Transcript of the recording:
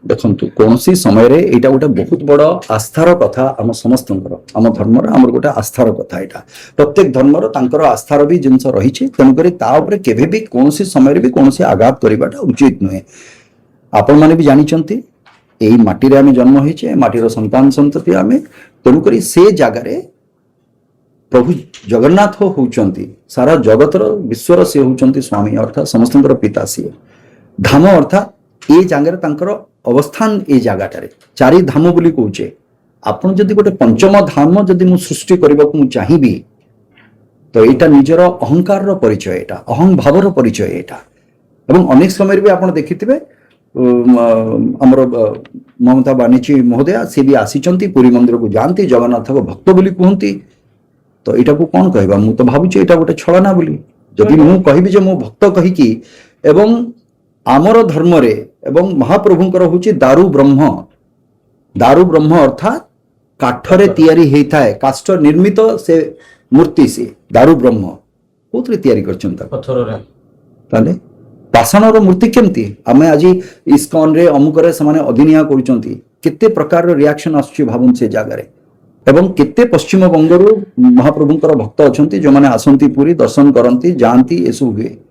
ଦେଖନ୍ତୁ କୌଣସି ସମୟରେ ଏଇଟା ଗୋଟେ ବହୁତ ବଡ ଆସ୍ଥାର କଥା ଆମ ସମସ୍ତଙ୍କର ଆମ ଧର୍ମର ଆମର ଗୋଟେ ଆସ୍ଥାର କଥା ଏଇଟା ପ୍ରତ୍ୟେକ ଧର୍ମର ତାଙ୍କର ଆସ୍ଥାର ବି ଜିନିଷ ରହିଛି ତେଣୁକରି ତା ଉପରେ କେବେ ବି କୌଣସି ସମୟରେ ବି କୌଣସି ଆଘାତ କରିବାଟା ଉଚିତ ନୁହେଁ ଆପଣମାନେ ବି ଜାଣିଛନ୍ତି ଏଇ ମାଟିରେ ଆମେ ଜନ୍ମ ହେଇଛେ ମାଟିର ସନ୍ତାନ ସନ୍ତତି ଆମେ ତେଣୁକରି ସେ ଜାଗାରେ ପ୍ରଭୁ ଜଗନ୍ନାଥ ହଉଛନ୍ତି ସାରା ଜଗତର ବିଶ୍ୱର ସେ ହଉଛନ୍ତି ସ୍ୱାମୀ ଅର୍ଥାତ୍ ସମସ୍ତଙ୍କର ପିତା ସିଏ ଧାମ ଅର୍ଥାତ୍ ଏ ଜାଗାରେ ତାଙ୍କର ଅବସ୍ଥାନ ଏ ଜାଗାଟାରେ ଚାରି ଧାମ ବୋଲି କହୁଛେ ଆପଣ ଯଦି ଗୋଟେ ପଞ୍ଚମ ଧାମ ଯଦି ମୁଁ ସୃଷ୍ଟି କରିବାକୁ ମୁଁ ଚାହିଁବି ତ ଏଇଟା ନିଜର ଅହଙ୍କାରର ପରିଚୟ ଏଇଟା ଅହଂ ଭାବର ପରିଚୟ ଏଇଟା ଏବଂ ଅନେକ ସମୟରେ ବି ଆପଣ ଦେଖିଥିବେ ଆମର ମମତା ବାନିଜୀ ମହୋଦୟା ସେ ବି ଆସିଛନ୍ତି ପୁରୀ ମନ୍ଦିରକୁ ଯାଆନ୍ତି ଜଗନ୍ନାଥଙ୍କ ଭକ୍ତ ବୋଲି କୁହନ୍ତି ତ ଏଇଟାକୁ କଣ କହିବା ମୁଁ ତ ଭାବୁଛି ଏଇଟା ଗୋଟେ ଛଳନା ବୋଲି ଯଦି ମୁଁ କହିବି ଯେ ମୁଁ ଭକ୍ତ କହିକି ଏବଂ ଆମର ଧର୍ମରେ ଏବଂ ମହାପ୍ରଭୁଙ୍କର ହଉଛି ଦାରୁ ବ୍ରହ୍ମ ଅର୍ଥାତ୍ କାଠରେ ତିଆରି ହେଇଥାଏ କାଷ୍ଠ ନିର୍ମିତ ସେ ମୂର୍ତ୍ତି ସେ ଦାରୁ ବ୍ରହ୍ମ କୋଉଥିରେ ତିଆରି କରିଛନ୍ତି ତାକୁ ପଥରରେ ତାହେଲେ ପାଷାଣର ମୂର୍ତ୍ତି କେମିତି ଆମେ ଆଜି ଇସ୍କନରେ ଅମୁକରେ ସେମାନେ ଅଦିନିଆ କରୁଛନ୍ତି କେତେ ପ୍ରକାରର ରିଆକ୍ସନ ଆସୁଛି ଭାବନ୍ତୁ ସେ ଜାଗାରେ ଏବଂ କେତେ ପଶ୍ଚିମବଙ୍ଗରୁ ମହାପ୍ରଭୁଙ୍କର ଭକ୍ତ ଅଛନ୍ତି ଯେଉଁମାନେ ଆସନ୍ତି ପୁରୀ ଦର୍ଶନ କରନ୍ତି ଯାଆନ୍ତି ଏସବୁ ହୁଏ